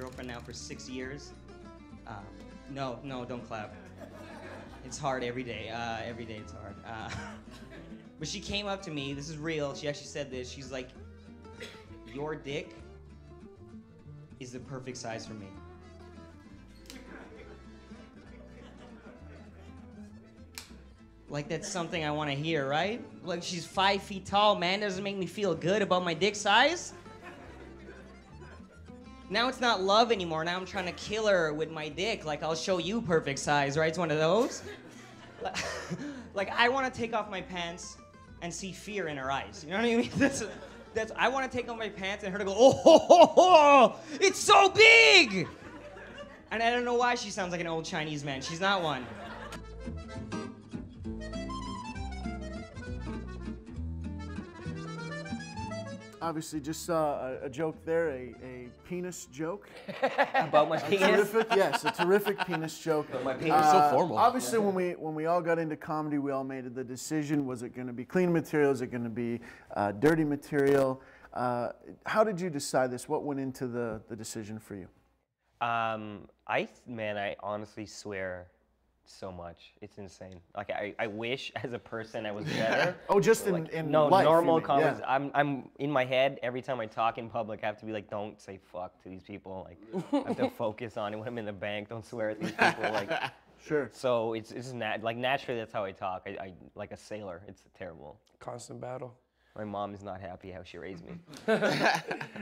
girlfriend now for 6 years. No, don't clap. It's hard every day. Every day it's hard. But she came up to me, this is real, she actually said this, she's like, your dick is the perfect size for me. Like, that's something I want to hear, right? Like, she's 5 feet tall, man, doesn't make me feel good about my dick size. Now it's not love anymore, now I'm trying to kill her with my dick. Like, I'll show you perfect size, right? It's one of those. Like, I want to take off my pants and see fear in her eyes. You know what I mean? That's I want to take off my pants and her to go, oh, ho, ho, ho, it's so big! And I don't know why she sounds like an old Chinese man. She's not one. Obviously, just saw a joke there, a penis joke. About my penis? Yes, a terrific penis joke. My penis is so formal. Obviously, when we all got into comedy, we all made the decision: was it going to be clean material? Is it going to be dirty material? How did you decide this? What went into the decision for you? I honestly swear so much. It's insane. Like I wish as a person I was better. Oh, just like, in no life, normal comments. Yeah. I'm in my head every time I talk in public. I have to be like, don't say fuck to these people. Like I have to focus on it when I'm in the bank. Don't swear at these people. Like sure. So it's like naturally that's how I talk. I like a sailor. It's terrible. Constant battle. My mom is not happy how she raised me.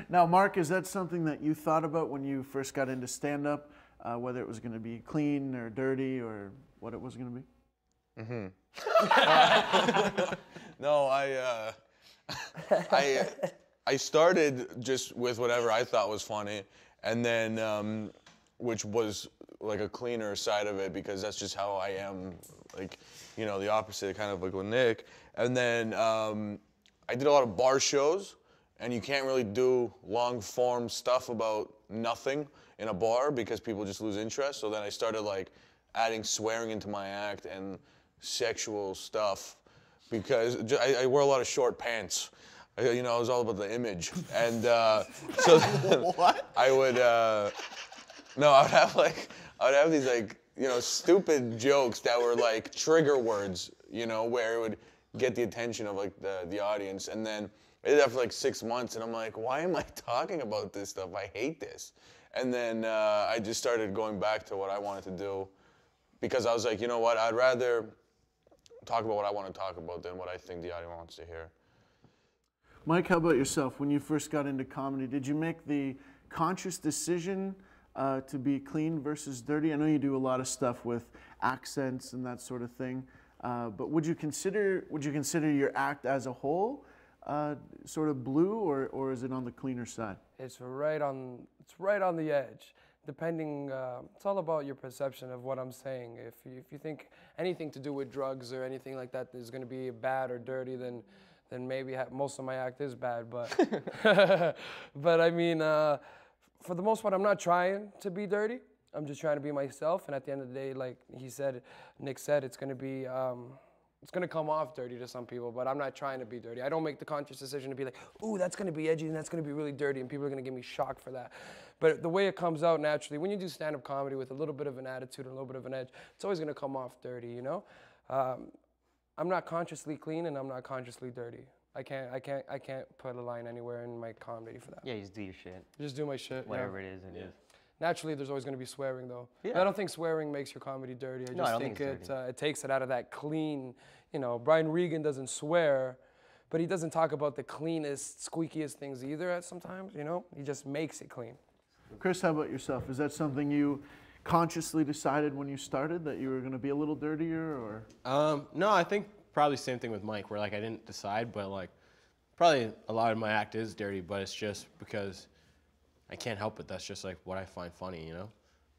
Now, Mark, is that something that you thought about when you first got into stand-up? Whether it was going to be clean or dirty or what it was going to be? No, I started just with whatever I thought was funny, and then which was like a cleaner side of it because that's just how I am, like, you know, the opposite, kind of like with Nick. And then I did a lot of bar shows, and you can't really do long-form stuff about nothing in a bar because people just lose interest. So then I started like adding swearing into my act and sexual stuff because I wear a lot of short pants. You know, I was all about the image. And so what? I would, no, I would have these like, you know, stupid jokes that were like trigger words, you know, where it would get the attention of like the audience. And then I did that for like 6 months and I'm like, why am I talking about this stuff? I hate this. And then I just started going back to what I wanted to do because I was like, you know what, I'd rather talk about what I want to talk about than what I think the audience wants to hear. Mike, how about yourself? When you first got into comedy, did you make the conscious decision to be clean versus dirty? I know you do a lot of stuff with accents and that sort of thing, but would you consider your act as a whole sort of blue, or is it on the cleaner side? It's right on the edge. Depending, it's all about your perception of what I'm saying. If you think anything to do with drugs or anything like that is going to be bad or dirty, then maybe most of my act is bad. But but I mean, for the most part, I'm not trying to be dirty. I'm just trying to be myself. And at the end of the day, like Nick said, it's going to be. It's going to come off dirty to some people, but I'm not trying to be dirty. I don't make the conscious decision to be like, ooh, that's going to be edgy and that's going to be really dirty, and people are going to give me shock for that. But the way it comes out naturally, when you do stand-up comedy with a little bit of an attitude and a little bit of an edge, it's always going to come off dirty, you know? I'm not consciously clean and I'm not consciously dirty. I can't put a line anywhere in my comedy for that. Yeah, you just do your shit. Just do my shit. Whatever it is, it is. Naturally, there's always going to be swearing, though. Yeah. But I don't think swearing makes your comedy dirty. I just think it's it takes it out of that clean, you know, Brian Regan doesn't swear, but he doesn't talk about the cleanest, squeakiest things either at sometimes, you know? He just makes it clean. Chris, how about yourself? Is that something you consciously decided when you started, that you were going to be a little dirtier, or? No, I think probably same thing with Mike, where like I didn't decide, but like probably a lot of my act is dirty, but it's just because I can't help it. That's just like what I find funny, you know?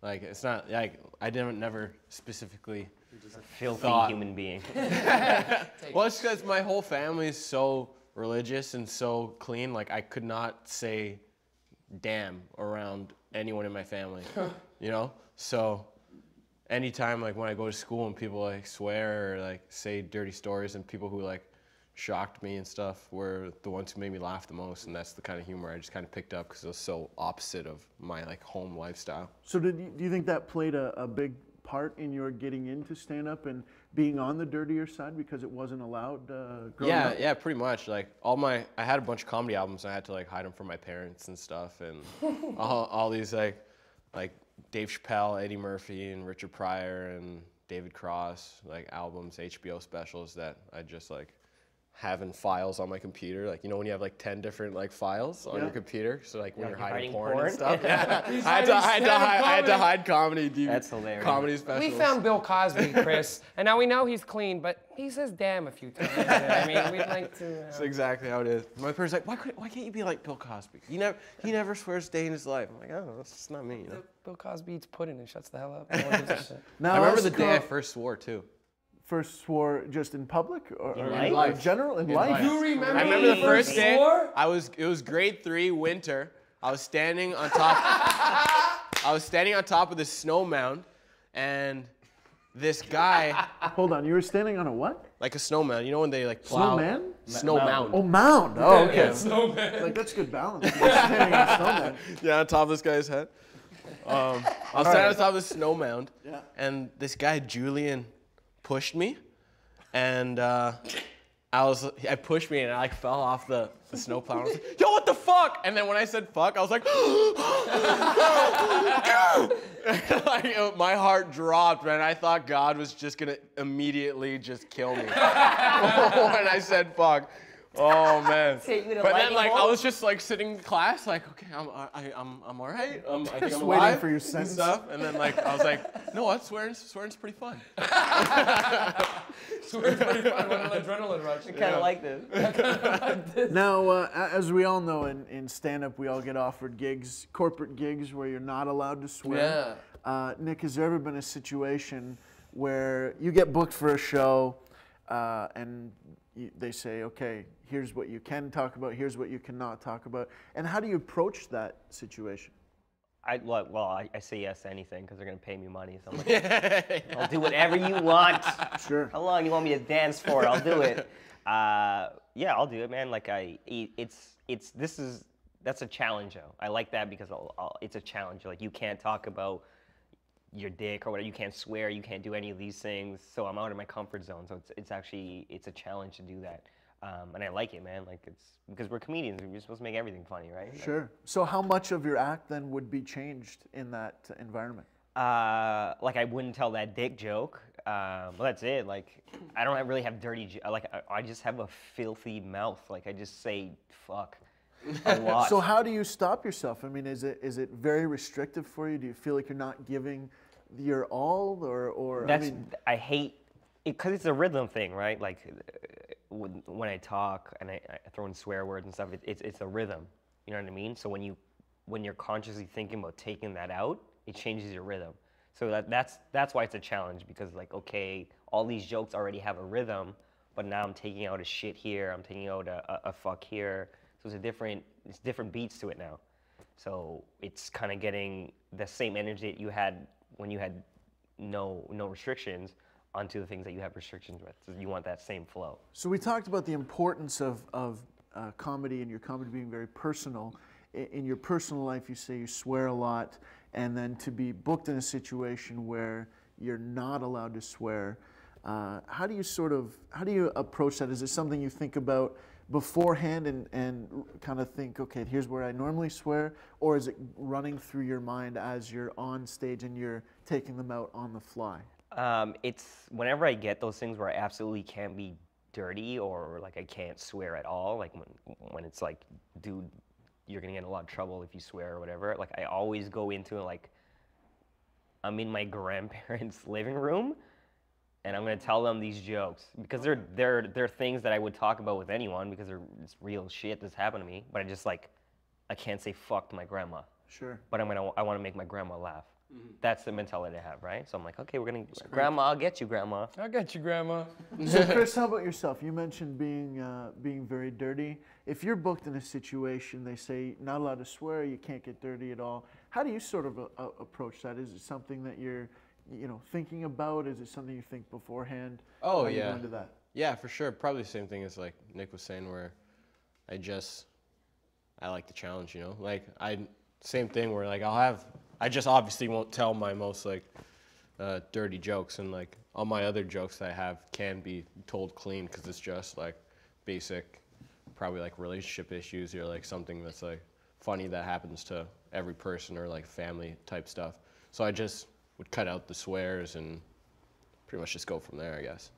Like it's not like I never specifically Just a filthy human being. Well, it's because my whole family is so religious and so clean. Like I could not say damn around anyone in my family, you know? So anytime like when I go to school and people like swear or like say dirty stories and people who like shocked me and stuff were the ones who made me laugh the most, and that's the kind of humor I just kind of picked up because it was so opposite of my like home lifestyle. So do you think that played a big part in your getting into stand-up and being on the dirtier side because it wasn't allowed growing up? Yeah, pretty much. Like I had a bunch of comedy albums, and I had to like hide them from my parents and stuff, and all these like Dave Chappelle, Eddie Murphy, and Richard Pryor, and David Cross, like albums, HBO specials that I just like have in files on my computer. Like, you know when you have like 10 different like files on your computer? So like when you're hiding porn and stuff. Yeah. I had to hide comedy. That's hilarious. Comedy specials. We found Bill Cosby, Chris, and now we know he's clean, but he says damn a few times. I mean, we'd like to... That's exactly how it is. My parents like, why can't you be like Bill Cosby? He never swears a day in his life. I'm like, oh, that's just not me, you know? Bill Cosby eats pudding and shuts the hell up. No one gives a shit. Now I remember us the day I girl- first swore too. First swore just in public or life? in general? In life? You remember? I remember the first day. swore? It was grade 3 winter. I was standing on top. I was standing on top of this snow mound, and this guy, Hold on, you were standing on a what? like a snow mound. You know when they like plow? Snowman? Snow mound. Oh, mound. Oh, okay. Yeah, snowman. Like, that's good balance. You're standing on a snowman. Yeah, on top of this guy's head. I was standing on top of this snow mound, and this guy Julian pushed me, and I pushed me and I like fell off the snowplow. I was like, yo, what the fuck? And then when I said fuck, I was like, like my heart dropped, man. I thought God was just gonna immediately just kill me when I said fuck. Oh man! Take you to But then lightning like I bolt? was just like sitting in class, like okay, I'm all right. I think Just I'm waiting alive for your and sentence. stuff. And then like I was like, no, what? Swearing's pretty fun. Swear's pretty fun when an adrenaline rush. I kind of like this. Now, as we all know, in stand-up, we all get offered gigs, corporate gigs, where you're not allowed to swear. Nick, has there ever been a situation where you get booked for a show and they say, okay, here's what you can talk about, here's what you cannot talk about, and how do you approach that situation? I say yes to anything because they're gonna pay me money. So I'm like, I'll do whatever you want. Sure. How long you want me to dance for? I'll do it. Yeah, I'll do it, man. Like that's a challenge though. I like that because it's a challenge. Like you can't talk about your dick or whatever. You can't swear. You can't do any of these things. So I'm out of my comfort zone. So it's a challenge to do that. And I like it, man. Like it's because we're comedians. We're supposed to make everything funny, right? Sure. So how much of your act then would be changed in that environment? Like I wouldn't tell that dick joke. Well, that's it. Like I don't really have dirty. I just have a filthy mouth. Like I just say fuck a lot. So how do you stop yourself? I mean, is it very restrictive for you? Do you feel like you're not giving your all, or I hate it because it's a rhythm thing, right? Like when I talk and I throw in swear words and stuff, it's a rhythm. You know what I mean? So when you're consciously thinking about taking that out, it changes your rhythm. So that's why it's a challenge because like okay, all these jokes already have a rhythm, but now I'm taking out a shit here, I'm taking out a fuck here. So it's different beats to it now. So it's kind of getting the same energy that you had when you had no restrictions onto the things that you have restrictions with. So you want that same flow. So we talked about the importance of comedy and your comedy being very personal. In your personal life, you say you swear a lot, and then to be booked in a situation where you're not allowed to swear, how do you approach that? Is it something you think about beforehand and kind of think, okay, here's where I normally swear, or is it running through your mind as you're on stage and you're taking them out on the fly? It's whenever I get those things where I absolutely can't be dirty or like I can't swear at all, like when it's like, dude, you're gonna get in a lot of trouble if you swear or whatever. Like I always go into it like I'm in my grandparents' living room and I'm gonna tell them these jokes because they're things that I would talk about with anyone because it's real shit that's happened to me. But I can't say fuck to my grandma. Sure. But I want to make my grandma laugh. That's the mentality I have, right? So I'm like, okay, Grandma, I'll get you, Grandma. I'll get you, Grandma. So Chris, how about yourself? You mentioned being very dirty. If you're booked in a situation, they say not allowed to swear, you can't get dirty at all. How do you sort of approach that? Is it something that you're thinking about? Is it something you think beforehand? Oh How do you yeah. go into that? Yeah, for sure. Probably the same thing as like Nick was saying, where I like the challenge, you know? Like, same thing where like I just obviously won't tell my most like dirty jokes, and like all my other jokes that I have can be told clean because it's just like basic, probably like relationship issues or like something that's like funny that happens to every person or like family type stuff. So I just would cut out the swears and pretty much just go from there, I guess.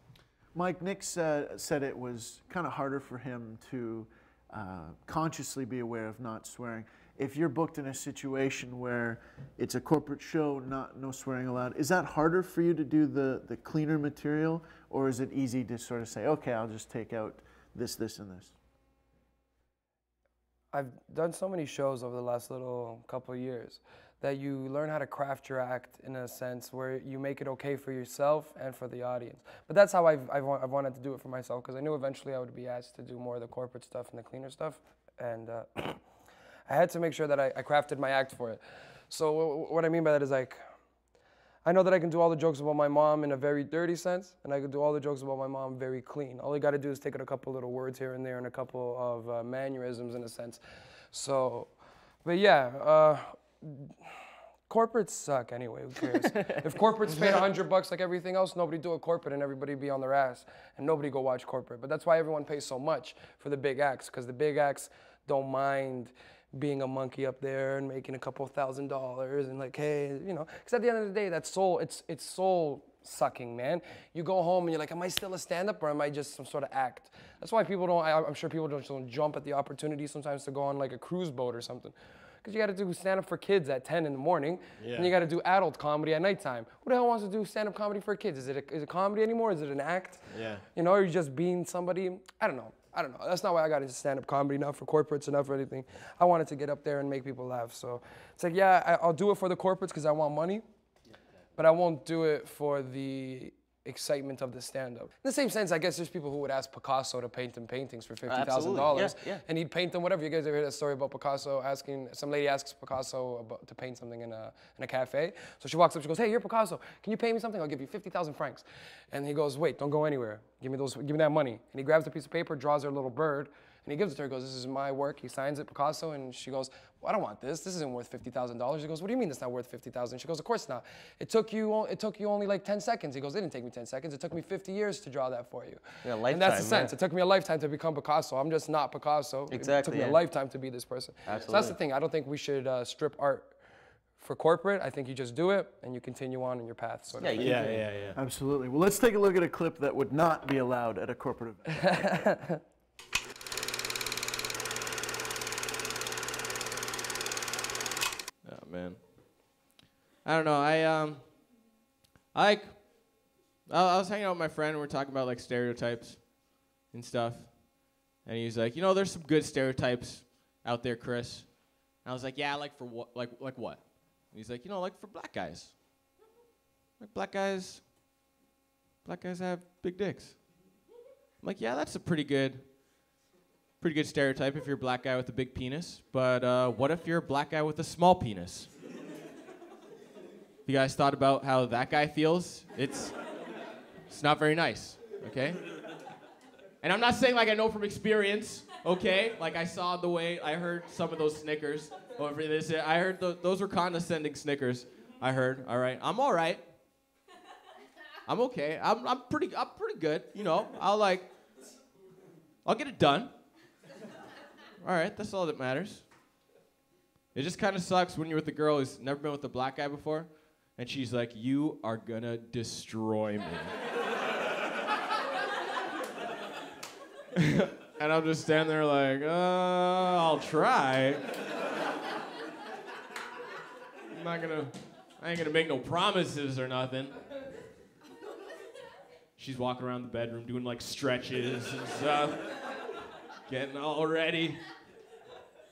Mike, Nick said it was kind of harder for him to consciously be aware of not swearing. If you're booked in a situation where it's a corporate show, no swearing allowed, is that harder for you to do the cleaner material, or is it easy to sort of say, okay, I'll just take out this, this, and this? I've done so many shows over the last little couple of years that you learn how to craft your act in a sense where you make it okay for yourself and for the audience. But that's how I've wanted to do it for myself, because I knew eventually I would be asked to do more of the corporate stuff and the cleaner stuff. And I had to make sure that I crafted my act for it. So what I mean by that is, like, I know that I can do all the jokes about my mom in a very dirty sense, and I can do all the jokes about my mom very clean. All you got to do is take out a couple little words here and there and a couple of mannerisms in a sense. So, but yeah, corporates suck anyway, who cares? If corporates paid $100 like everything else, nobody do a corporate and everybody be on their ass and nobody go watch corporate. But that's why everyone pays so much for the big acts, because the big acts don't mind being a monkey up there and making a couple $1,000 and like, hey, you know, because at the end of the day, that's soul, it's soul sucking, man. You go home and you're like, am I still a stand-up or am I just some sort of act? That's why people don't, I'm sure people don't jump at the opportunity sometimes to go on like a cruise boat or something. Because you got to do stand-up for kids at 10 in the morning, and you got to do adult comedy at nighttime. Who the hell wants to do stand-up comedy for kids? Is it comedy anymore? Is it an act? Yeah. You know, or you just being somebody? I don't know. That's not why I got into stand-up comedy, not for corporates or not for anything. I wanted to get up there and make people laugh. So it's like, yeah, I'll do it for the corporates because I want money, but I won't do it for the excitement of the stand-up. In the same sense, I guess there's people who would ask Picasso to paint them paintings for $50,000, and he'd paint them whatever. You guys ever heard that story about Picasso asking, some lady asks Picasso to paint something in a cafe. So she walks up, she goes, hey, you're Picasso. Can you pay me something? I'll give you 50,000 francs. And he goes, wait, don't go anywhere. Give me that money. And he grabs a piece of paper, draws her a little bird, and he gives it to her. He goes, this is my work. He signs it, Picasso, and she goes, well, I don't want this. This isn't worth $50,000. He goes, what do you mean it's not worth $50,000? She goes, of course not. It took you only like 10 seconds. He goes, it didn't take me 10 seconds. It took me 50 years to draw that for you. Yeah, lifetime, and that's the sense. yeah. It took me a lifetime to become Picasso. I'm just not Picasso. Exactly, It took me yeah. a lifetime to be this person. Absolutely. So that's the thing. I don't think we should strip art for corporate. I think you just do it and you continue on in your path. Sort of. Yeah. Absolutely. Well, let's take a look at a clip that would not be allowed at a corporate event. Oh man. I don't know. I was hanging out with my friend and we're talking about like stereotypes and stuff. And he's like, you know, there's some good stereotypes out there, Chris. And I was like, yeah, like for what? Like what? And he's like, you know, like for black guys. Like black guys have big dicks. I'm like, yeah, that's a pretty good stereotype if you're a black guy with a big penis. But what if you're a black guy with a small penis? You guys thought about how that guy feels? It's not very nice, okay? And I'm not saying like I know from experience, okay? Like I saw the way, I heard some of those snickers over this. I heard those were condescending snickers. I heard, all right. I'm all right. I'm okay. I'm pretty good, you know. I'll get it done. All right, that's all that matters. It just kind of sucks when you're with a girl who's never been with a black guy before, and she's like, you are gonna destroy me. And I'm just standing there like, I'll try. I ain't gonna make no promises or nothing. She's walking around the bedroom doing like stretches and stuff. Getting all ready.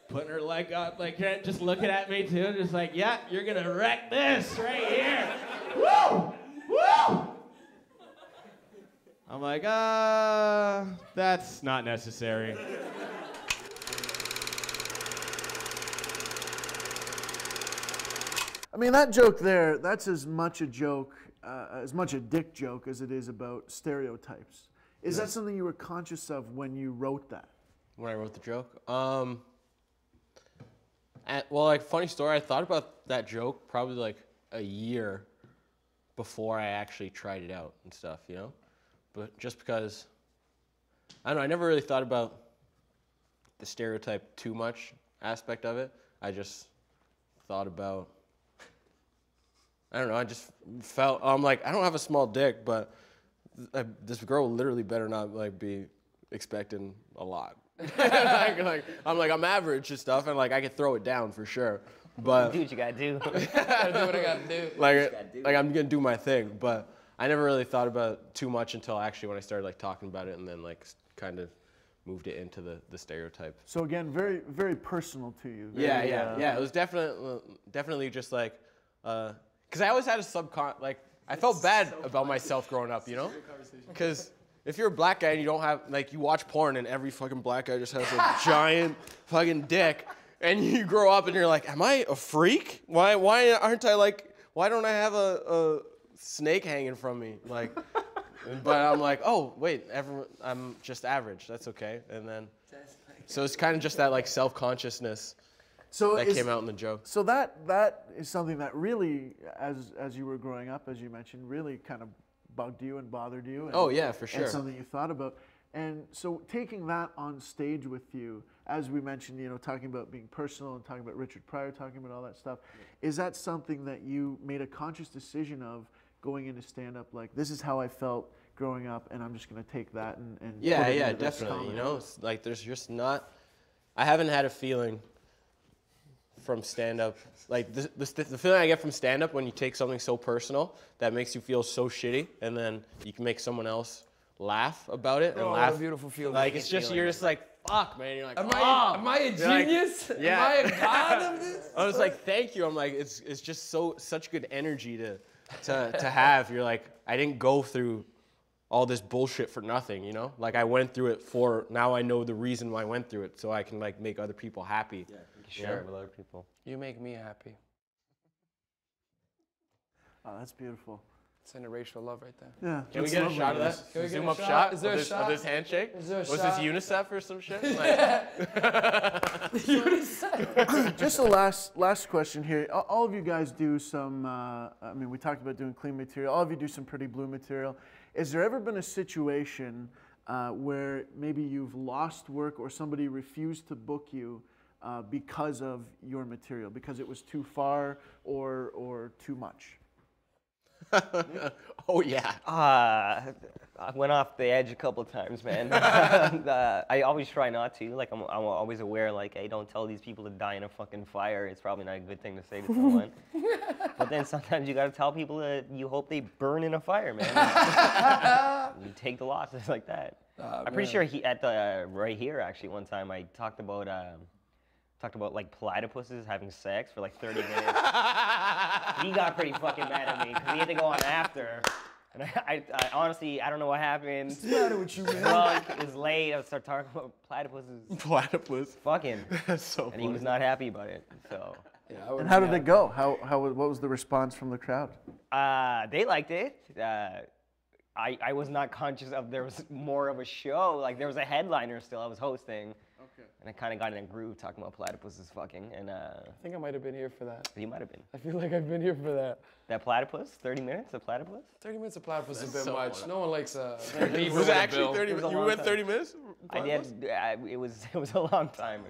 Putting her leg up like that, just looking at me too, just like, yeah, you're gonna wreck this right here. Woo! Woo! I'm like, that's not necessary. I mean, that joke there, that's as much a joke, as much a dick joke as it is about stereotypes. Is that something you were conscious of when you wrote that? When I wrote the joke, well, like funny story, I thought about that joke probably like a year before I actually tried it out and stuff, you know? But just because, I don't know, I never really thought about the stereotype too much aspect of it. I just thought about, I don't know, I just felt, I'm like, I don't have a small dick, but this girl literally better not like be expecting a lot. I'm average and stuff, and like I can throw it down for sure. But Do what you gotta do. Gotta do what I gotta do. like I'm gonna do my thing. But I never really thought about it too much until actually when I started like talking about it, and then like kind of moved it into the stereotype. So again, very, very personal to you. Yeah, Very, yeah. It was definitely just like, cause I always had a like I felt bad about myself growing up, you know, cause. If you're a black guy and you don't have, like, you watch porn and every fucking black guy just has a giant fucking dick, and you grow up and you're like, am I a freak? Why aren't I like, why don't I have a snake hanging from me? Like, but I'm like, oh, wait, I'm just average. That's okay. And then, so it's kind of just that, like, self-consciousness that came out in the joke. So that is something that really, as you were growing up, as you mentioned, really kind of bugged you and bothered you. And, Oh, yeah, for sure. And something you thought about. And so taking that on stage with you, as we mentioned, you know, talking about being personal and talking about Richard Pryor, talking about all that stuff, is that something that you made a conscious decision of going into stand-up, like, this is how I felt growing up, and I'm just going to take that and Yeah, put it yeah, into this definitely. comedy? You know, it's like there's just not, I haven't had a feeling from stand-up, like the feeling I get from stand-up when you take something so personal that makes you feel so shitty, and then you can make someone else laugh about it and Oh, laugh. what a beautiful feeling. Like it's just you're just like fuck, man. You're like, Am oh. I a You're like, genius? yeah. Am I a god of this? I was like, thank you. I'm like, it's just such good energy to have. You're like, I didn't go through all this bullshit for nothing, you know? Like I went through it now I know the reason why I went through it, so I can like make other people happy. Yeah, you can share it with other people. You make me happy. Oh, that's beautiful. It's interracial love right there. Yeah. Can we that's get a lovely. shot of that? Can we get Zoom a up shot? shot? Is there a of this, shot? Of this handshake? Is there a Was shot? this UNICEF or some shit? Like, Just a last question here. All of you guys do some, I mean, we talked about doing clean material. All of you do some pretty blue material. Is there ever been a situation where maybe you've lost work or somebody refused to book you because of your material, because it was too far or too much? Oh yeah. I went off the edge a couple of times, man. I always try not to. Like I'm always aware. Like, hey, don't tell these people to die in a fucking fire. It's probably not a good thing to say to someone. But then sometimes you gotta tell people that you hope they burn in a fire, man. You take the losses like that. I'm pretty sure right here actually one time I talked about like platypuses having sex for like 30 minutes. He got pretty fucking mad at me because he had to go on after. And I honestly, I don't know what happened. What's the matter with you, man? Drunk, it was late, I started talking about platypuses. platypus. Fucking. That's so And funny. he was not happy about it, so. Yeah, And how did it go? What was the response from the crowd? They liked it. I was not conscious of there was more of a show. Like there was a headliner still I was hosting. Okay. And I kind of got in a groove talking about platypuses fucking. And I think I might have been here for that. you might have been. I feel like I've been here for that. That platypus, 30 minutes of platypus? 30 minutes of platypus is a bit so much. funny. No one likes beaver Was with it a actually bill. 30 It was minutes? a You long went time. 30 minutes? I did. It was a long time.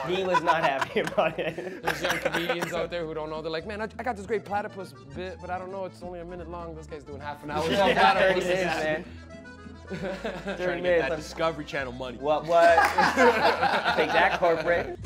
He was not happy about it. There's young comedians out there who don't know. They're like, man, I got this great platypus bit, but I don't know. It's only a minute long. This guy's doing half an hour. Yeah, 30 Platypus. minutes, man. 30 Trying to get minutes. that Discovery Channel money. What? Take that, corporate.